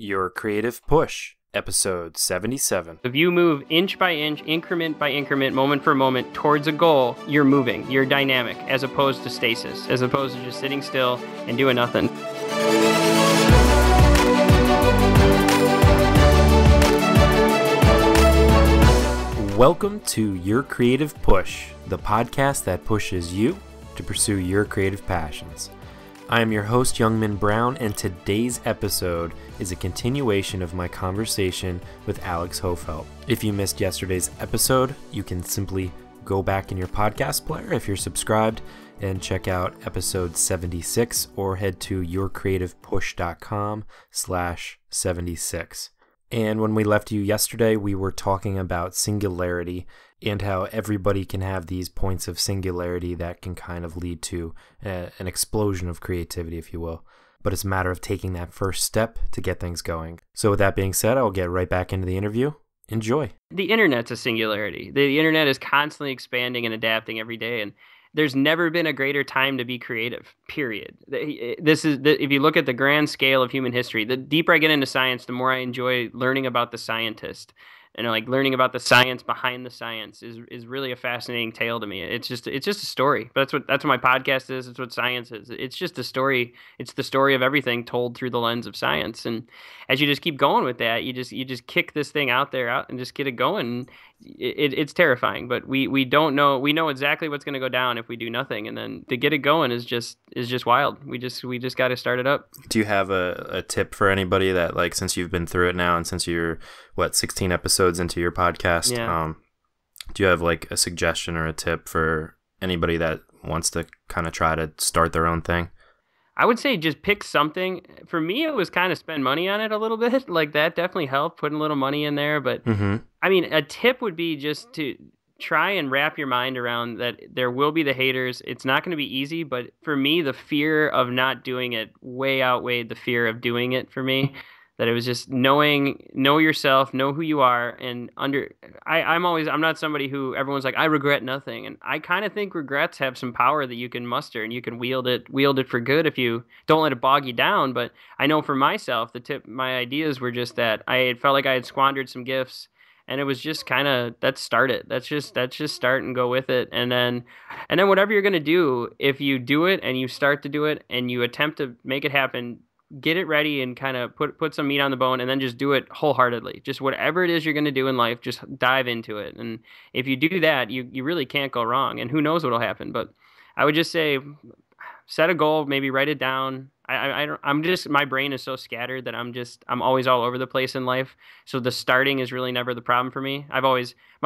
Your Creative Push, episode 77. If you move inch by inch, increment by increment, moment for moment towards a goal, you're moving, you're dynamic, as opposed to stasis, as opposed to just sitting still and doing nothing. Welcome to Your Creative Push, the podcast that pushes you to pursue your creative passions. I am your host, Youngmin Brown, and today's episode is a continuation of my conversation with Alex Hofelt. If you missed yesterday's episode, you can simply go back in your podcast player if you're subscribed and check out episode 76 or head to yourcreativepush.com/76. And when we left you yesterday, we were talking about singularity and how everybody can have these points of singularity that can kind of lead to an explosion of creativity, if you will. But it's a matter of taking that first step to get things going. So with that being said, I'll get right back into the interview. Enjoy. The internet's a singularity. The internet is constantly expanding and adapting every day, and there's never been a greater time to be creative, period. If you look at the grand scale of human history, the deeper I get into science, the more I enjoy learning about the scientist. And like learning about the science behind the science is really a fascinating tale to me. It's just a story. But that's what my podcast is. It's what science is. It's just a story. It's the story of everything told through the lens of science. And as you just keep going with that, you just kick this thing out and just get it going. It's terrifying, but we don't know. We know exactly what's going to go down if we do nothing, and then to get it going is just wild. We just got to start it up. Do you have a tip for anybody that, like, since you've been through it now and since you're 16 episodes into your podcast, do you have like a suggestion or a tip for anybody that wants to kind of try to start their own thing? I would say just pick something. For me, it was kind of spend money on it a little bit. Like that definitely helped, putting a little money in there. But I mean, a tip would be just to try and wrap your mind around that there will be the haters. It's not going to be easy, but for me, the fear of not doing it way outweighed the fear of doing it for me. That it was just know yourself, know who you are, and I'm not somebody who everyone's like, I regret nothing. And I kind of think regrets have some power that you can muster and you can wield it for good if you don't let it bog you down. But I know for myself, my ideas were just that I felt like I had squandered some gifts, and it was just kind of, let's start it. Let's just start and go with it. And then whatever you're going to do, if you do it and you start to do it and you attempt to make it happen, get it ready and kind of put some meat on the bone, and then just do it wholeheartedly. Just whatever it is you're going to do in life, just dive into it. And if you do that, you really can't go wrong. And who knows what'll happen. But I would just say, set a goal, maybe write it down. My brain is so scattered that I'm always all over the place in life. So the starting is really never the problem for me. My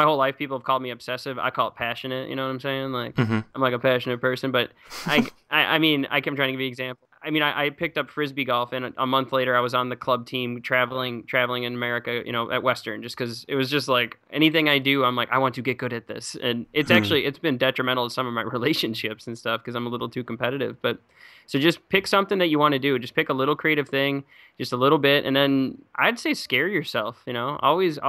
whole life, people have called me obsessive. I call it passionate. You know what I'm saying? Like, I'm like a passionate person, but I'm trying to give you an example. I mean, I picked up Frisbee golf, and a month later I was on the club team traveling in America, at Western, just because it was just like anything I do, I'm like, I want to get good at this. And it's been detrimental to some of my relationships and stuff because I'm a little too competitive. But so just pick something that you want to do. Just pick a little creative thing, just a little bit. And then I'd say scare yourself, always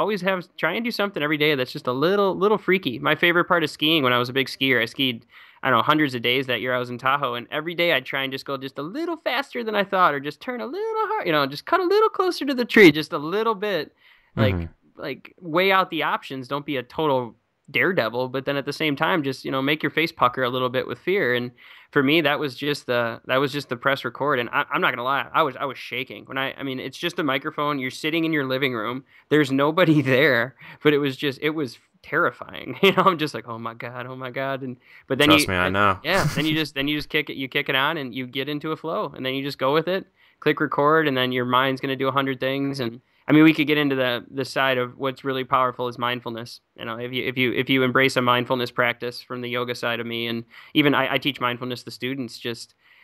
try and do something every day that's just a little freaky. My favorite part of skiing, when I was a big skier, I skied, I don't know, hundreds of days that year I was in Tahoe, and every day I'd try and just go just a little faster than I thought, or just turn a little hard, just cut a little closer to the tree, just a little bit, like weigh out the options. Don't be a total daredevil, but then at the same time, just, make your face pucker a little bit with fear. And for me, that was just the press record. And I'm not gonna lie, I was shaking when I mean, it's just a microphone. You're sitting in your living room. There's nobody there, but it was terrifying. I'm just like, oh my god. But then trust me, I know. Yeah. Then you just kick it on, and you get into a flow, and then you just go with it, click record, and then your mind's going to do 100 things. And I mean, we could get into the side of what's really powerful is mindfulness. If you embrace a mindfulness practice from the yoga side of me, and even I teach mindfulness to students.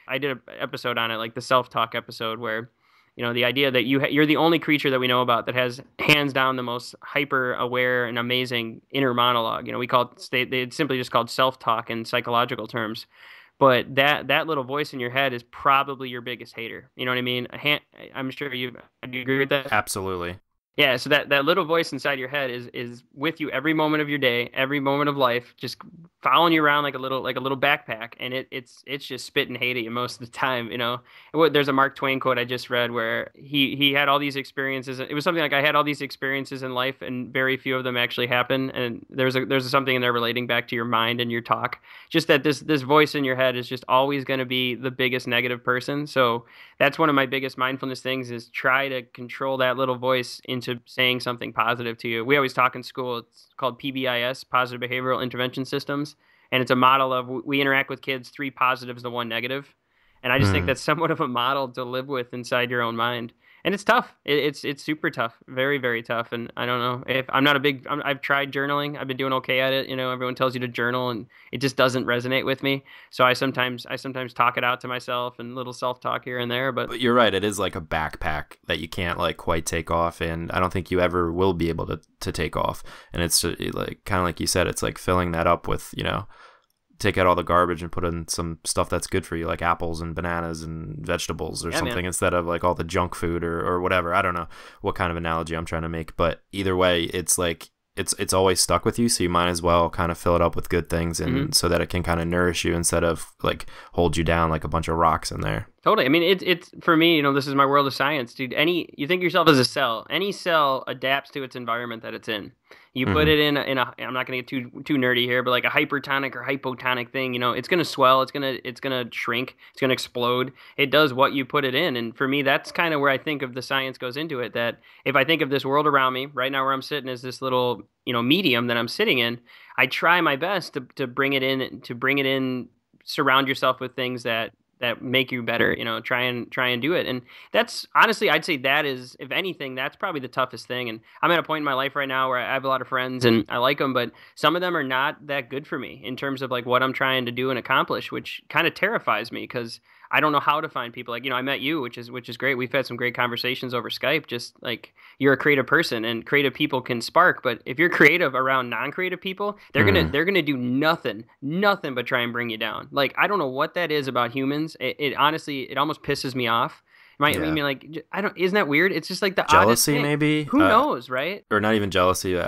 I did an episode on it, like the self-talk episode, where the idea that you're the only creature that we know about that has hands down the most hyper aware and amazing inner monologue. We call it, it's simply just called self-talk in psychological terms. But that little voice in your head is probably your biggest hater. You know what I mean? I'm sure do you agree with that? Absolutely. Yeah, so that little voice inside your head is with you every moment of your day, every moment of life, just following you around like a little backpack, and it's just spitting hate at you most of the time, you know. There's a Mark Twain quote I just read where he had all these experiences. It was something like I had all these experiences in life, and very few of them actually happen. And there's something in there relating back to your mind and your talk. Just that this voice in your head is just always going to be the biggest negative person. So that's one of my biggest mindfulness things is try to control that little voice into saying something positive to you. We always talk in school. It's called PBIS, Positive Behavioral Intervention Systems, and it's a model of we interact with kids, three positives to one negative. And I just think Mm. that's somewhat of a model to live with inside your own mind. And it's tough. It's super tough, very very tough. And I don't know if I'm not a big. I've tried journaling. I've been doing okay at it. You know, everyone tells you to journal, and it just doesn't resonate with me. So I sometimes talk it out to myself and little self talk here and there. But But you're right, it is like a backpack that you can't like quite take off, and I don't think you ever will be able to take off. And it's like kind of like you said, it's like filling that up with, you know, take out all the garbage and put in some stuff that's good for you, like apples and bananas and vegetables or yeah, something, man. instead of like all the junk food or whatever. I don't know what kind of analogy I'm trying to make, but either way, it's like it's always stuck with you, so you might as well kind of fill it up with good things, and Hmm. so that it can kind of nourish you instead of like hold you down like a bunch of rocks in there. Totally. I mean, it's for me. You know, this is my world of science, dude. You think of yourself as a cell. Any cell adapts to its environment that it's in. You put Hmm. it in a. I'm not going to get too nerdy here, but like a hypertonic or hypotonic thing, you know, it's going to swell. It's going to shrink. It's going to explode. It does what you put it in. And for me, that's kind of where I think of the science goes into it. That if I think of this world around me right now, where I'm sitting, is this little, you know, medium that I'm sitting in. I try my best to bring it in, surround yourself with things that make you better, you know, try and do it. And that's honestly, I'd say that is, if anything, that's probably the toughest thing. And I'm at a point in my life right now where I have a lot of friends and I like them, but some of them are not that good for me in terms of like what I'm trying to do and accomplish, which kind of terrifies me because I don't know how to find people. Like, you know, I met you, which is great. We've had some great conversations over Skype. Just like you're a creative person and creative people can spark, but if you're creative around non-creative people, they're gonna Mm. they're gonna do nothing but try and bring you down. Like I don't know what that is about humans. It honestly it almost pisses me off. I Yeah. mean, like I don't. Isn't that weird? It's just like the oddest Jealousy, thing. maybe. Who knows, right? Or not even jealousy.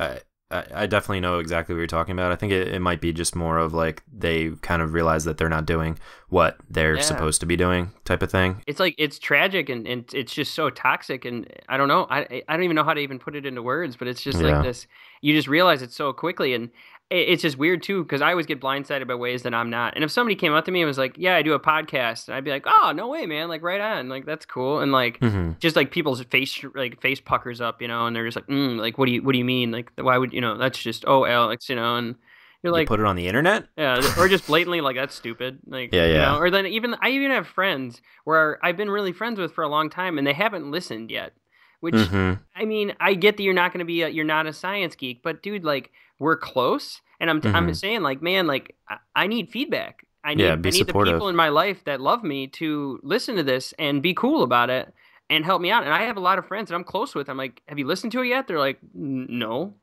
I definitely know exactly what you're talking about. I think it might be just more of like they kind of realize that they're not doing what they're Yeah. supposed to be doing, type of thing. It's like it's tragic and it's just so toxic and I don't know. I don't even know how to even put it into words, but it's just like Yeah. this. You just realize it so quickly and it's just weird too because I always get blindsided by ways that I'm not. And if somebody came up to me and was like, "Yeah, I do a podcast," and I'd be like, "Oh, no way, man! Like right on, like that's cool." And like Hmm. just like people's face puckers up, you know, and they're just like, like what do you mean? Like why would you know? That's just oh Alex, you know, and you're You like, put it on the internet? yeah, or just blatantly like that's stupid, like Yeah, you know. yeah. Or then I even have friends where I've been really friends with for a long time, and they haven't listened yet. Which, Hmm. I mean, I get that you're not going to be you're not a science geek, but dude, like we're close, and I'm Hmm. saying like, man, like I need feedback. I Yeah, need be I need the people supportive. in my life that love me to listen to this and be cool about it and help me out. And I have a lot of friends that I'm close with. I'm like, have you listened to it yet? They're like, No."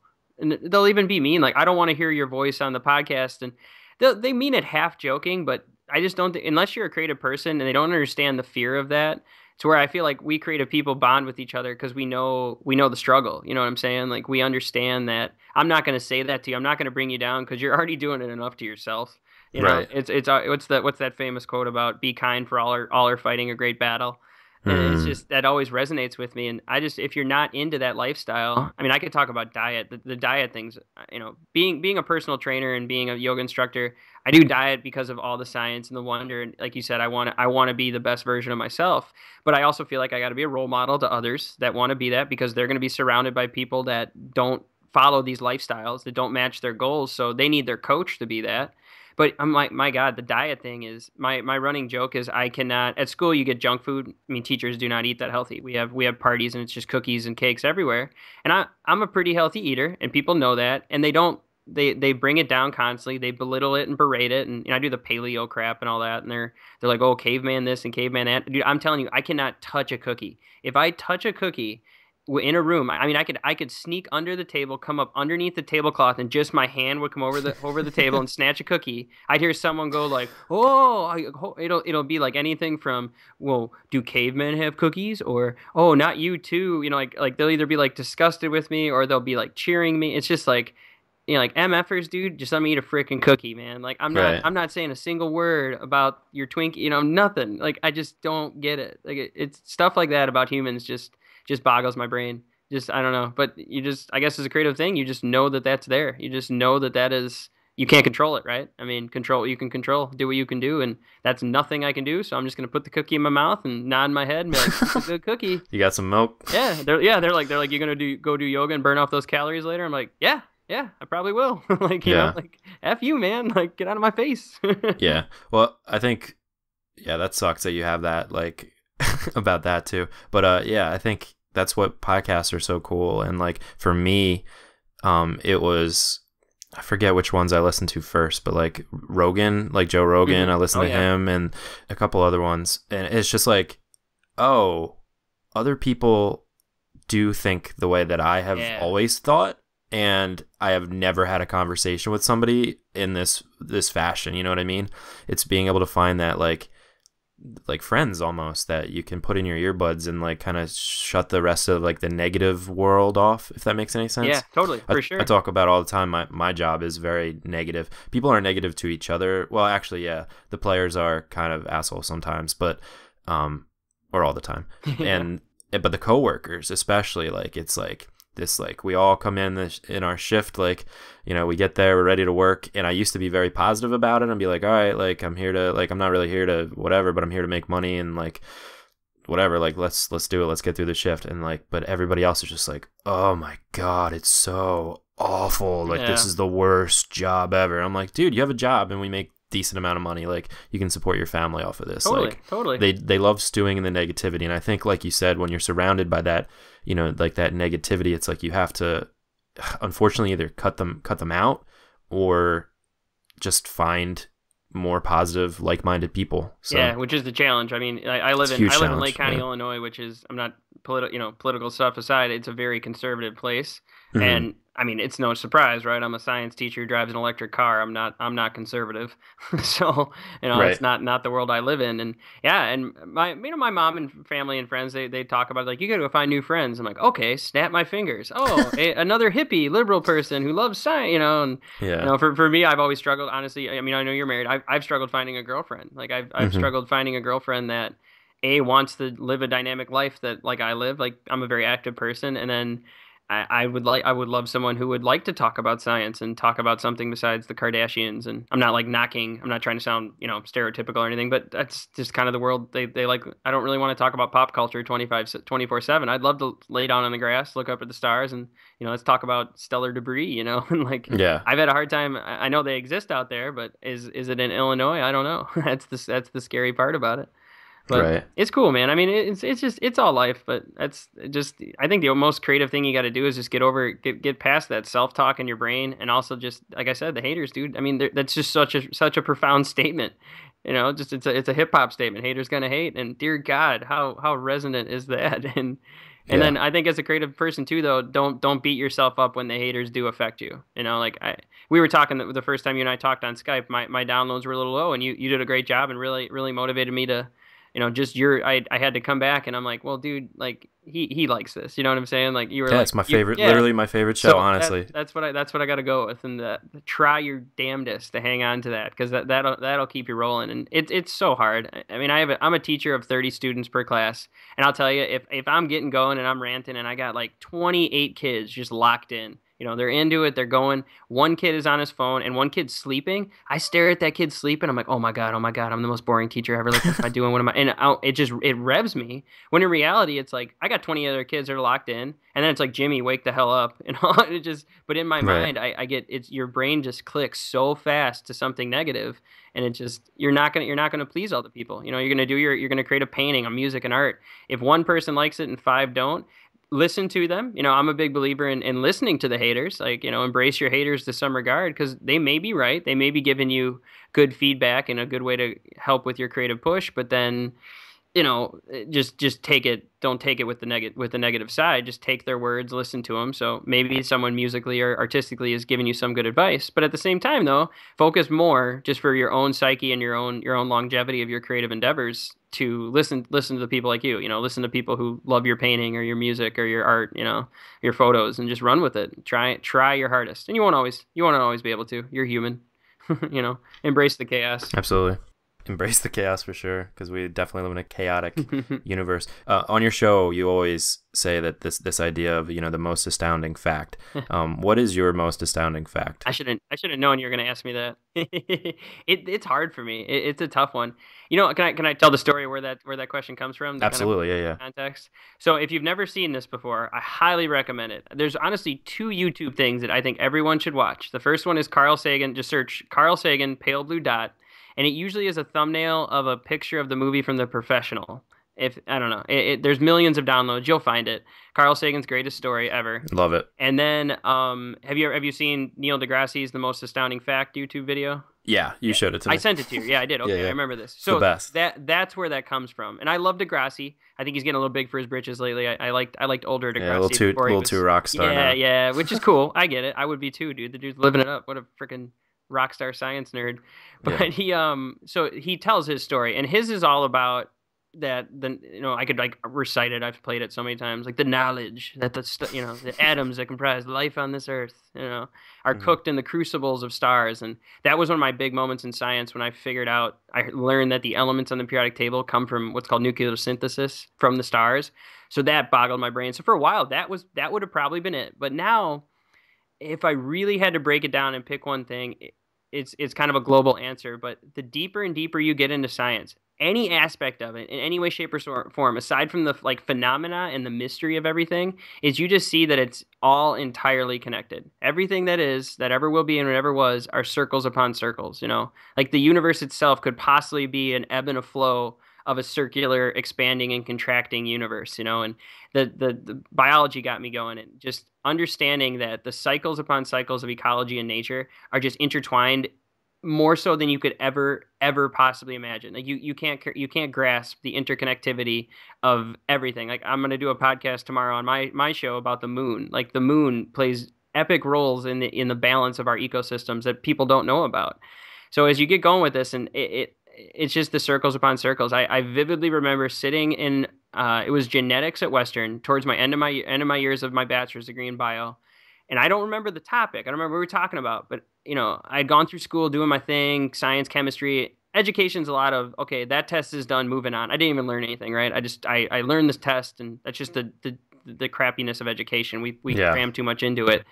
And they'll even be mean, like, I don't want to hear your voice on the podcast. And they mean it half joking, but I just don't, unless you're a creative person and they don't understand the fear of that. It's where I feel like we creative people bond with each other because we know the struggle. You know what I'm saying? Like we understand that I'm not going to say that to you. I'm not going to bring you down because you're already doing it enough to yourself. You know, Right. it's what's that famous quote about be kind for all are fighting a great battle. And it's Mm. just that always resonates with me. And I just, if you're not into that lifestyle, I mean, I could talk about diet, the diet things, you know, being a personal trainer and being a yoga instructor, I do diet because of all the science and the wonder. And like you said, I want to be the best version of myself, but I also feel like I got to be a role model to others that want to be that because they're going to be surrounded by people that don't follow these lifestyles that don't match their goals. So they need their coach to be that. But I'm like, my God, the diet thing is my running joke is I cannot at school you get junk food. I mean, teachers do not eat that healthy. We have parties and it's just cookies and cakes everywhere. And I'm a pretty healthy eater and people know that and they bring it down constantly. They belittle it and berate it and you know, I do the paleo crap and all that and they're like, "Oh, caveman this and caveman that." Dude, I'm telling you, I cannot touch a cookie. If I touch a cookie, in a room. I mean, I could sneak under the table, come up underneath the tablecloth, and just my hand would come over the table and snatch a cookie. I'd hear someone go like, "Oh, it'll be like anything from, well, do cavemen have cookies?" Or, "Oh, not you too." You know, like they'll either be like disgusted with me or they'll be like cheering me. It's just like, you know, like MFers, dude, just let me eat a freaking cookie, man. Like Right. I'm not saying a single word about your Twinkie, you know, nothing. Like I just don't get it. Like it's stuff like that about humans just boggles my brain. Just I don't know, but you just I guess it's a creative thing. You just know that that's there. You just know that that is you can't control it, right? I mean, control what you can control, do what you can do, and that's nothing I can do. So I'm just gonna put the cookie in my mouth and nod my head and be like, "It's a good cookie." You got some milk? They're like you're gonna go do yoga and burn off those calories later. I'm like, yeah, yeah, I probably will. Like, you know, Yeah. like F you, man. Like, get out of my face. Yeah. Well, I think, yeah, that sucks that you have that, like, about that too. But yeah, I think that's what podcasts are so cool. And like for me, it was, I forget which ones I listened to first, but like Rogan, like Joe Rogan, I listened to him and a couple other ones. And it's just like, oh, other people do think the way that I have always thought. And I have never had a conversation with somebody in this fashion. You know what I mean? It's being able to find that like friends almost that you can put in your earbuds and like kind of shut the rest of like the negative world off, if that makes any sense. Yeah, totally, for sure. I talk about all the time. My job is very negative. People are negative to each other. Well, actually, yeah, the players are kind of assholes sometimes, but or all the time. And but the coworkers, especially, like it's like this, like we all come in our shift, like, you know, we get there, we're ready to work, and I used to be very positive about it and be like, all right, like I'm here to, like, I'm not really here to whatever, but I'm here to make money and like whatever, like let's do it, let's get through the shift. And like, but everybody else is just like, oh my god, it's so awful, like this is the worst job ever. I'm like, dude, you have a job and we make decent amount of money, like you can support your family off of this. Totally. They love stewing in the negativity, and I think, like you said, when you're surrounded by that, you know, like that negativity, it's like you have to unfortunately either cut them out or just find more positive, like-minded people. So, yeah, which is the challenge. I mean, I live in Lake County, Illinois, which is, I'm not political stuff aside, it's a very conservative place. Mm-hmm. And I mean, it's no surprise, right? I'm a science teacher who drives an electric car. I'm not conservative. So, you know, It's not the world I live in. And yeah, and my mom and family and friends, they talk about like, you got to go find new friends. I'm like, okay, snap my fingers. Oh, another hippie liberal person who loves science, you know. And you know, for me, I've always struggled, honestly. I mean, I know you're married. I've struggled finding a girlfriend. Like I've struggled finding a girlfriend that wants to live a dynamic life that like I live. Like I'm a very active person, and then I would love someone who would like to talk about science and talk about something besides the Kardashians. And I'm not like knocking, I'm not trying to sound, you know, stereotypical or anything, but that's just kind of the world they like. I don't really want to talk about pop culture 24/7. I'd love to lay down on the grass, look up at the stars, and, you know, let's talk about stellar debris, you know. And like, I've had a hard time. I know they exist out there, but is it in Illinois? I don't know. That's the scary part about it. But It's cool, man. I mean, it's all life, but that's just, I think the most creative thing you got to do is just get past that self-talk in your brain. And also just, like I said, the haters, dude. I mean, that's just such a profound statement, you know, just, it's a hip hop statement. Haters gonna hate. And dear God, how resonant is that? And then I think as a creative person too, though, don't beat yourself up when the haters do affect you. You know, like we were talking the first time you and I talked on Skype, my downloads were a little low, and you did a great job and really, really motivated me to, you know, just I had to come back, and I'm like, well, dude, like he likes this. You know what I'm saying? Like you were it's my favorite, literally my favorite show, so honestly. That's what I got to go with, and try your damnedest to hang on to that, because that'll keep you rolling. And it's so hard. I mean, I'm a teacher of 30 students per class, and I'll tell you, if I'm getting going and I'm ranting and I got like 28 kids just locked in. You know, they're into it. They're going. One kid is on his phone and one kid's sleeping. I stare at that kid sleeping. I'm like, oh my God, I'm the most boring teacher ever. Like, what am I doing? What am I? And it revs me. When in reality, it's like, I got 20 other kids that are locked in. And then it's like, Jimmy, wake the hell up. You know, but in my mind, I get, your brain just clicks so fast to something negative. And it just, you're not going to please all the people. You know, you're going to create a painting, a music, and art. If one person likes it and 5 don't, listen to them. You know, I'm a big believer in listening to the haters. Like, you know, embrace your haters to some regard, because they may be right. They may be giving you good feedback and a good way to help with your creative push. But then, just take it. Don't take it with the negative side. Just take their words, listen to them. So maybe someone musically or artistically is giving you some good advice, but at the same time, though, focus more just for your own psyche and your own longevity of your creative endeavors to listen to the people like you. Listen to people who love your painting or your music or your art. Your photos, and just run with it. Try your hardest, and you won't always be able to. You're human. Embrace the chaos. Absolutely. Embrace the chaos for sure, because we definitely live in a chaotic universe. On your show, you always say that this idea of the most astounding fact. What is your most astounding fact? I should have known you were going to ask me that. It's hard for me. It's a tough one. Can I tell the story where that question comes from? Absolutely, yeah. Context. So if you've never seen this before, I highly recommend it. There's honestly two YouTube things that I think everyone should watch. The first one is Carl Sagan. Just search Carl Sagan Pale Blue Dot. And it usually is a thumbnail of a picture of the movie from The Professional. If I don't know, there's millions of downloads. You'll find it. Carl Sagan's greatest story ever. Love it. And then, have you seen Neil deGrasse's The Most Astounding Fact YouTube video? Yeah, you showed it to me. I sent it to you. Yeah, I did. Okay, yeah. I remember this. So the best. That's where that comes from. And I love deGrasse. I think he's getting a little big for his britches lately. I liked older deGrasse. Yeah, a little too rock star. Yeah, now. Yeah, which is cool. I get it. I would be too, dude. The dude's living it up. What a freaking rock star science nerd. But he tells his story, and his is all about that. I could recite it. I've played it so many times. Like the knowledge that the atoms that comprise life on this earth are cooked in the crucibles of stars. And that was one of my big moments in science when I learned that the elements on the periodic table come from what's called nuclear synthesis from the stars. So that boggled my brain. So for a while that would have probably been it. But now, if I really had to break it down and pick one thing, it's kind of a global answer. But the deeper and deeper you get into science, any aspect of it in any way, shape, or form, aside from the phenomena and the mystery of everything, is you just see that it's all entirely connected. Everything that ever will be and ever was are circles upon circles. Like the universe itself could possibly be an ebb and a flow of a circular expanding and contracting universe, and the biology got me going, and just understanding that the cycles upon cycles of ecology and nature are just intertwined more so than you could ever possibly imagine. Like you can't grasp the interconnectivity of everything. Like I'm going to do a podcast tomorrow on my show about the moon. Like the moon plays epic roles in the balance of our ecosystems that people don't know about. So as you get going with this, and it's just the circles upon circles. I vividly remember sitting in it was genetics at Western towards my end of my years of my bachelor's degree in bio, and I don't remember the topic. I don't remember what we were talking about, but I'd gone through school doing my thing, science, chemistry. Education's a lot of okay, that test is done, moving on. I didn't even learn anything, right? I learned this test, and that's just the crappiness of education. We cram too much into it.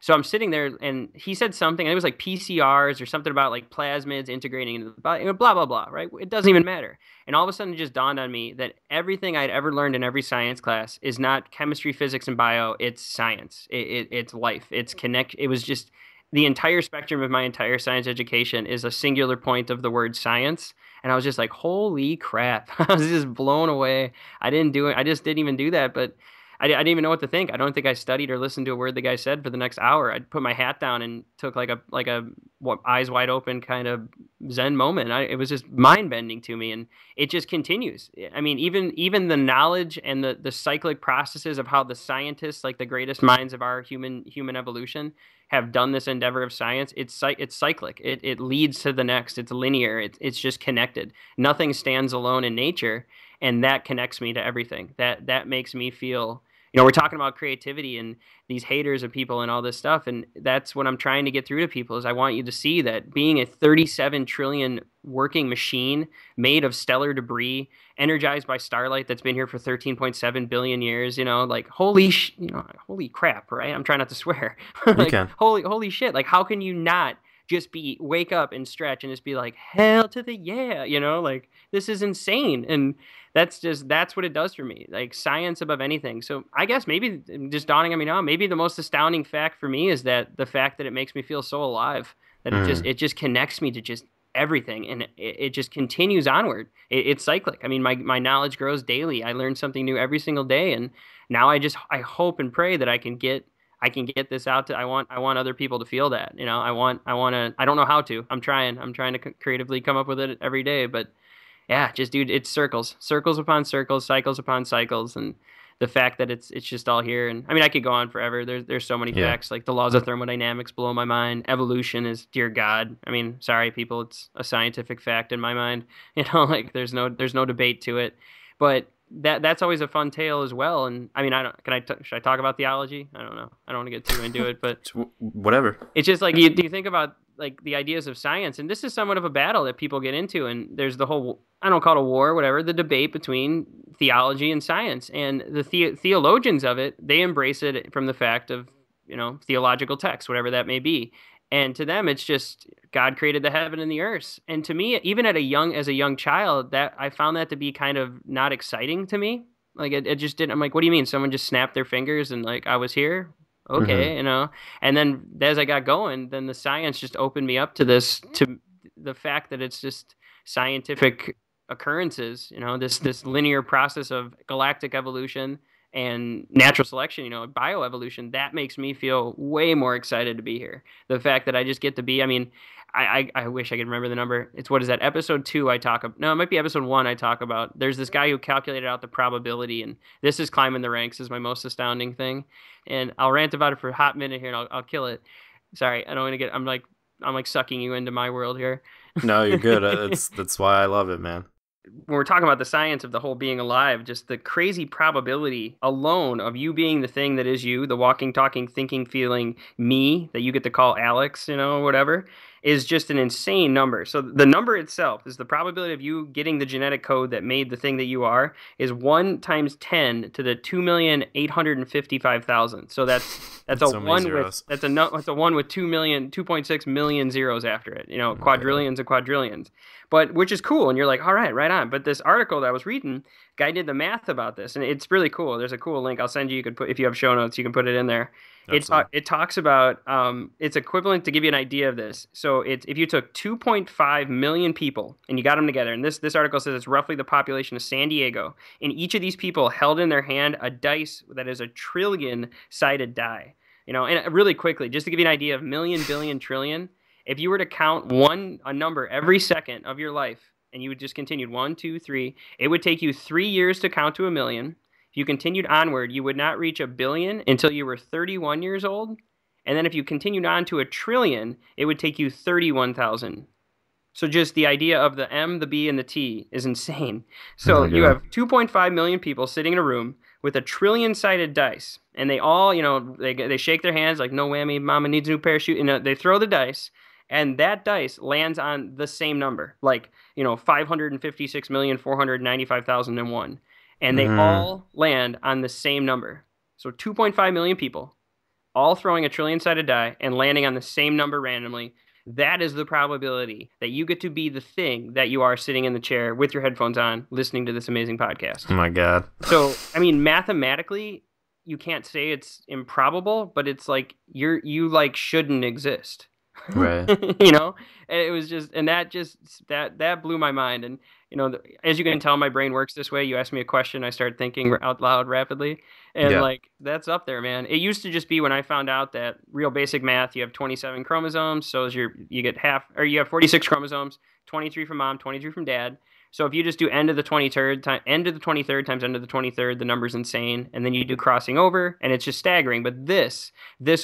So I'm sitting there, and he said something, and it was like PCRs or something about like plasmids integrating into the body, blah, blah, blah, right? It doesn't even matter. And all of a sudden it just dawned on me that everything I'd ever learned in every science class is not chemistry, physics, and bio. It's science. It's life. It was just the entire spectrum of my entire science education is a singular point of the word science. And I was just like, holy crap. I was just blown away. I just didn't even do that, but I didn't even know what to think. I don't think I studied or listened to a word the guy said for the next hour. I put my hat down and took like a eyes wide open kind of Zen moment. It was just mind bending to me, and it just continues. I mean, even the knowledge and the cyclic processes of how the scientists, like the greatest minds of our human evolution, have done this endeavor of science. It's cyclic. It leads to the next. It's linear. It's just connected. Nothing stands alone in nature, and that connects me to everything. That makes me feel. We're talking about creativity and these haters of people and all this stuff, and that's what I'm trying to get through to people is I want you to see that being a 37 trillion working machine made of stellar debris, energized by starlight that's been here for 13.7 billion years, like holy crap, right? I'm trying not to swear. Like, you can. Holy shit. Like how can you not just wake up and stretch and just be like, hell to the yeah, like this is insane. And that's what it does for me, like science above anything. So I guess maybe just dawning on me now, maybe the most astounding fact for me is that the fact that it makes me feel so alive, that it just connects me to just everything, and it just continues onward. It's cyclic. I mean, my knowledge grows daily. I learn something new every single day, and now I hope and pray that I can get this out to. I want other people to feel that. I want to. I don't know how to. I'm trying to creatively come up with it every day, but Yeah, just dude, it's circles upon circles, cycles upon cycles, and the fact that it's just all here. And I mean, I could go on forever. There's so many Yeah. facts, like the laws of thermodynamics blow my mind. Evolution is, dear God. I mean, sorry people, it's a scientific fact in my mind. Like there's no debate to it. But that's always a fun tale as well. And I mean, I don't should I talk about theology? I don't know. I don't want to get too into it, but Whatever. it's just like you think about like the ideas of science, and this is somewhat of a battle that people get into, and there's the whole, I don't call it a war, whatever, the debate between theology and science, and the theologians of it, they embrace it from the fact of, theological texts, whatever that may be. And to them, it's just God created the heaven and the earth. And to me, even as a young child, that I found that to be kind of not exciting to me. Like it just didn't. I'm like, what do you mean? Someone just snapped their fingers and like I was here? Mm-hmm. Okay. And then as I got going, then the science just opened me up to the fact that it's just scientific occurrences, this linear process of galactic evolution and natural selection, bioevolution. That makes me feel way more excited to be here. The fact that I just get to be, I mean, I wish I could remember the number. It's, what is that? Episode 2 I talk about. No, it might be episode 1 I talk about. There's this guy who calculated out the probability, and this is climbing the ranks, is my most astounding thing. And I'll rant about it for a hot minute here, and I'll kill it. Sorry, I don't want to get. I'm like sucking you into my world here. No, you're good. That's why I love it, man. When we're talking about the science of the whole being alive, just the crazy probability alone of you being the thing that is you, the walking, talking, thinking, feeling me that you get to call Alex, whatever, is just an insane number. So the number itself is the probability of you getting the genetic code that made the thing that you are is 1 times 10 to the 2,855,000. So that's a So many one zeros. with that's a one with 2.6 million zeros after it. Quadrillions and quadrillions. But which is cool, and you're like, all right on. But this article that I was reading, guy did the math about this, and it's really cool. There's a cool link I'll send you. You could put, if you have show notes, you can put it in there. It talks about it's equivalent, to give you an idea of this. So it's, if you took 2.5 million people and you got them together, and this article says it's roughly the population of San Diego, and each of these people held in their hand a dice that is a trillion-sided die. And really quickly, just to give you an idea of million, billion, trillion. If you were to count a number every second of your life, and you would just continued 1, 2, 3, it would take you 3 years to count to a million. If you continued onward, you would not reach a billion until you were 31 years old. And then if you continued on to a trillion, it would take you 31,000. So just the idea of the M, the B, and the T is insane. So you have 2.5 million people sitting in a room with a trillion-sided dice, and they all, they shake their hands like, no whammy, mama needs a new parachute, and they throw the dice. And that dice lands on the same number, like, 556,495,001. And they all land on the same number. So 2.5 million people, all throwing a trillion-sided die and landing on the same number randomly. That is the probability that you get to be the thing that you are sitting in the chair with your headphones on, listening to this amazing podcast. Oh my God. So, I mean, mathematically, you can't say it's improbable, but it's like you like shouldn't exist. Right. And it was just, and that blew my mind. And as you can tell, my brain works this way. You ask me a question, I start thinking out loud rapidly, and like that's up there, man. It used to just be, when I found out that real basic math, you have 27 chromosomes, so you get half, or you have 46 chromosomes, 23 from mom, 23 from dad. So if you just do end of the 23rd times end of the 23rd, the number's insane. And then you do crossing over, and it's just staggering. But this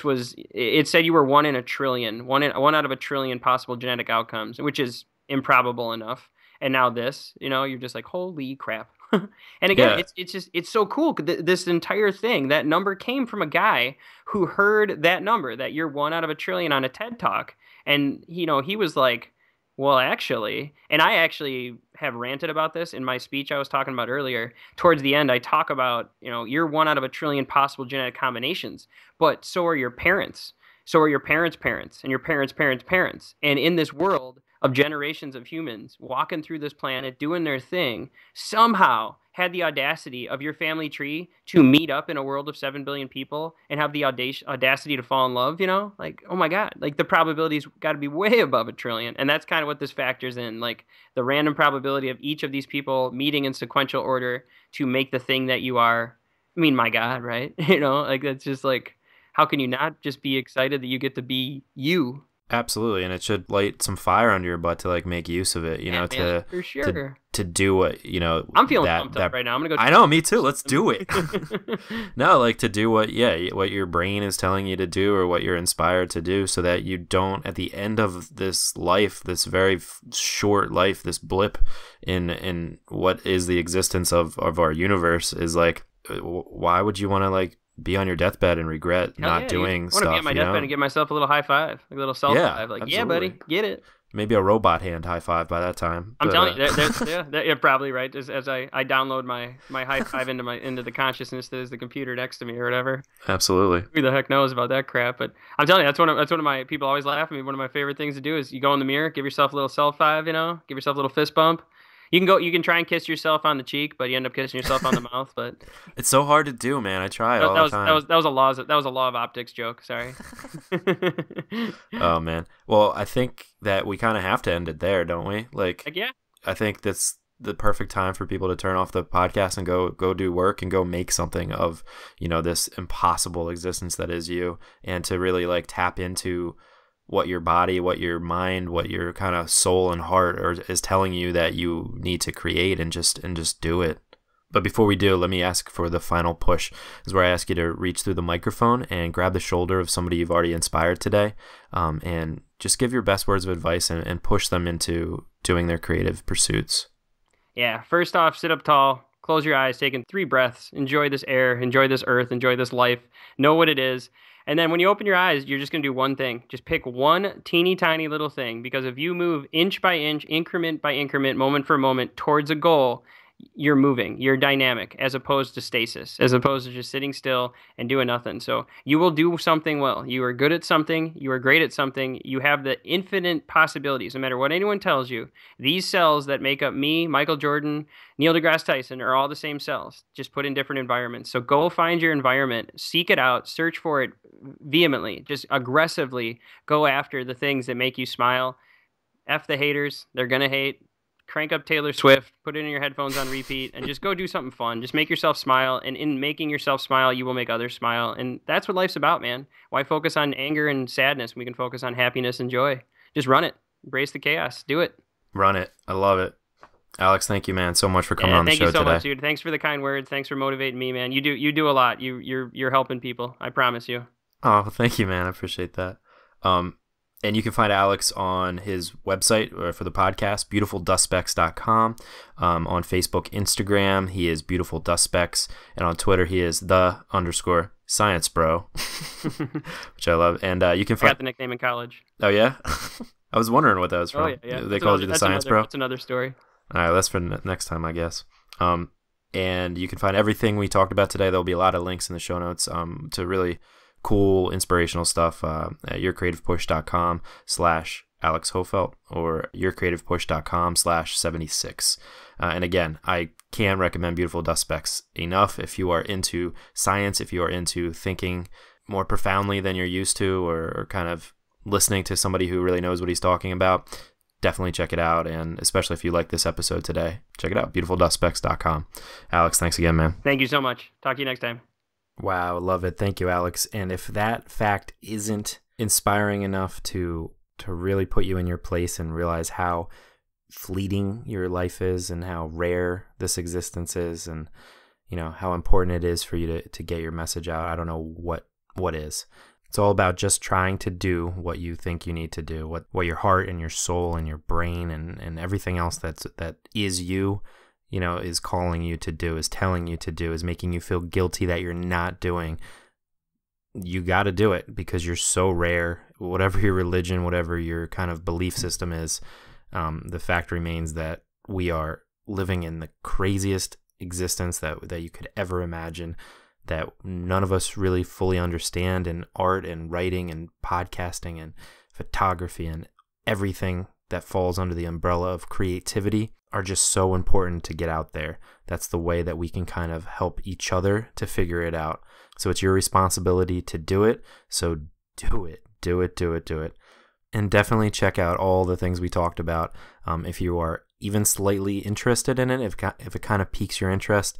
was, it said you were one in a trillion, one out of a trillion possible genetic outcomes, which is improbable enough. And now this, you're just like, holy crap. And again, it's so cool. This entire thing, that number came from a guy who heard that number, that you're one out of a trillion, on a TED Talk. And, he was like, well, actually, and I actually have ranted about this in my speech I was talking about earlier. Towards the end, I talk about, you're one out of a trillion possible genetic combinations, but so are your parents. So are your parents' parents and your parents' parents' parents. And in this world of generations of humans walking through this planet, doing their thing, somehow had the audacity of your family tree to meet up in a world of 7 billion people and have the audacity to fall in love, like, oh my God, like the probability's got to be way above a trillion. And that's kind of what this factors in, like the random probability of each of these people meeting in sequential order to make the thing that you are. I mean, my God, right? Like that's just like, how can you not just be excited that you get to be you? Absolutely, and it should light some fire under your butt to like make use of it, you know, man, for sure. to do what, you know, I'm feeling pumped up right now. I'm gonna go. I know, me too. Let's do it. No, like to do what your brain is telling you to do or what you're inspired to do, so that you don't, at the end of this life, this very short life, this blip in what is the existence of our universe, is like, why would you want to like be on your deathbed and regret not doing stuff? I want to be on my deathbed and give myself a little high five, like a little self five. Like, absolutely. Yeah, buddy, get it. Maybe a robot hand high five by that time. I'm telling you, you're probably right. As I download my high five into the consciousness that is the computer next to me or whatever. Absolutely. Who the heck knows about that crap? But I'm telling you, that's one of my people always laugh at me. One of my favorite things to do is you go in the mirror, give yourself a little self five, you know, give yourself a little fist bump. You can try and kiss yourself on the cheek, but you end up kissing yourself on the mouth. But it's so hard to do, man. I try all the time. That was a law of optics joke. Sorry. Oh man. Well, I think that we kind of have to end it there, don't we? Like, yeah. I think that's the perfect time for people to turn off the podcast and go do work and go make something of, you know, this impossible existence that is you, and to really like tap into what your body, what your mind, what your kind of soul and heart is telling you that you need to create, and just do it. But before we do, let me ask for the final push. This is where I ask you to reach through the microphone and grab the shoulder of somebody you've already inspired today, and just give your best words of advice and push them into doing their creative pursuits. Yeah, first off, sit up tall, close your eyes, take in 3 breaths, enjoy this air, enjoy this earth, enjoy this life, know what it is. And then when you open your eyes, you're just going to do one thing. Just pick one teeny tiny little thing, because if you move inch by inch, increment by increment, moment for moment towards a goal, you're moving, you're dynamic, as opposed to stasis, as opposed to just sitting still and doing nothing. So you will do something well. You are good at something. You are great at something. You have the infinite possibilities. No matter what anyone tells you, these cells that make up me, Michael Jordan, Neil deGrasse Tyson are all the same cells, just put in different environments. So go find your environment, seek it out, search for it vehemently, just aggressively go after the things that make you smile. F the haters. They're going to hate. Crank up Taylor Swift, put it in your headphones on repeat, and just go do something fun. Just make yourself smile, and in making yourself smile, you will make others smile. And that's what life's about, man. Why focus on anger and sadness when we can focus on happiness and joy? Just run it. Embrace the chaos. Do it. Run it. I love it. Alex, thank you, man, so much for coming on the show today. Thank you so much, dude. Thanks for the kind words. Thanks for motivating me, man. You do a lot. You're helping people. I promise you. Oh, thank you, man. I appreciate that. And you can find Alex on his website for the podcast, beautifuldustspecs.com. On Facebook, Instagram, he is Beautiful Dust Specs. And on Twitter, he is _ScienceBro, which I love. And you can find... I got the nickname in college. Oh, yeah? I was wondering what that was from. Oh, yeah. They called you the Science Bro? That's another story. All right, that's for next time, I guess. And you can find everything we talked about today. There'll be a lot of links in the show notes to really cool, inspirational stuff at yourcreativepush.com/Alex Hofelt or yourcreativepush.com/76. And again, I can't recommend Beautiful Dust Specs enough. If you are into science, if you are into thinking more profoundly than you're used to, or kind of listening to somebody who really knows what he's talking about, definitely check it out. And especially if you like this episode today, check it out, beautifuldustspecs.com. Alex, thanks again, man. Thank you so much. Talk to you next time. Wow, love it. Thank you, Alex. And if that fact isn't inspiring enough to really put you in your place and realize how fleeting your life is and how rare this existence is, and you know how important it is for you to get your message out, I don't know what is. It's all about just trying to do what you think you need to do, what your heart and your soul and your brain and everything else that is you, you know, is calling you to do, is telling you to do, is making you feel guilty that you're not doing. You got to do it because you're so rare. Whatever your religion, whatever your kind of belief system is, the fact remains that we are living in the craziest existence that you could ever imagine, that none of us really fully understand, in art and writing and podcasting and photography and everything that falls under the umbrella of creativity are just so important to get out there. That's the way that we can kind of help each other to figure it out. So it's your responsibility to do it. So do it. And definitely check out all the things we talked about. If you are even slightly interested in it, if it kind of piques your interest,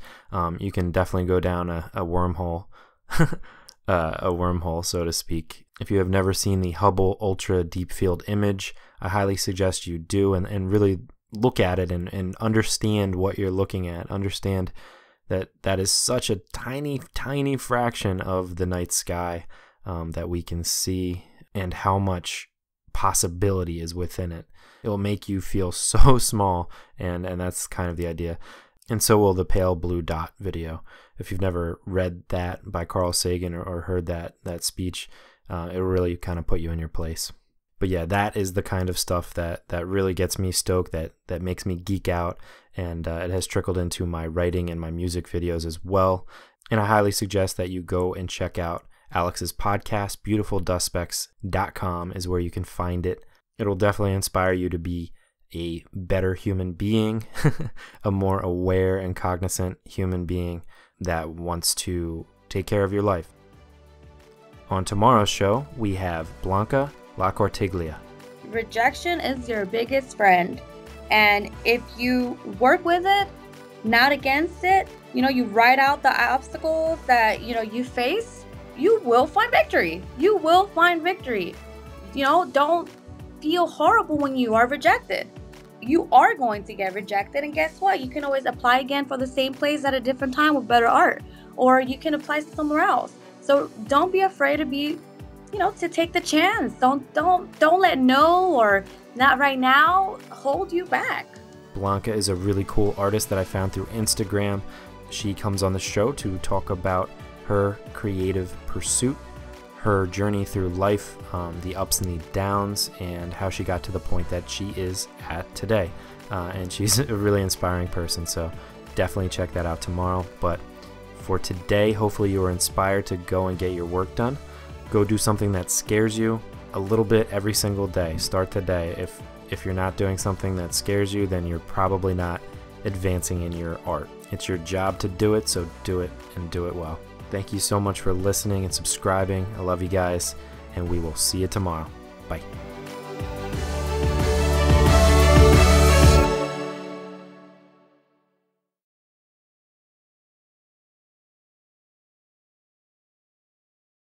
you can definitely go down a wormhole, so to speak, If you have never seen the Hubble Ultra Deep Field Image, I highly suggest you do and really look at it and understand what you're looking at. Understand that is such a tiny, tiny fraction of the night sky that we can see, and how much possibility is within it. It will make you feel so small, and that's kind of the idea. And so will the Pale Blue Dot video. If you've never read that by Carl Sagan or heard that speech, it'll really kind of put you in your place. But yeah, that is the kind of stuff that really gets me stoked, that makes me geek out, and it has trickled into my writing and my music videos as well. And I highly suggest that you go and check out Alex's podcast. BeautifulDustspecks.com is where you can find it. It'll definitely inspire you to be a better human being, a more aware and cognizant human being that wants to take care of your life. On tomorrow's show, we have Blanca LaCortiglia. Rejection is your biggest friend. And if you work with it, not against it, you write out the obstacles that, you face, you will find victory. You will find victory. Don't feel horrible when you are rejected. You are going to get rejected, and guess what? You can always apply again for the same place at a different time with better art, or you can apply somewhere else. So don't be afraid to be, to take the chance. Don't let no or not right now hold you back. Blanca is a really cool artist that I found through Instagram. She comes on the show to talk about her creative pursuit, her journey through life, the ups and the downs, and how she got to the point that she is at today. And she's a really inspiring person, so definitely check that out tomorrow. But for today, hopefully you are inspired to go and get your work done. Go do something that scares you a little bit every single day. Start today. If you're not doing something that scares you, then you're probably not advancing in your art. It's your job to do it, so do it and do it well. Thank you so much for listening and subscribing. I love you guys, and we will see you tomorrow. Bye.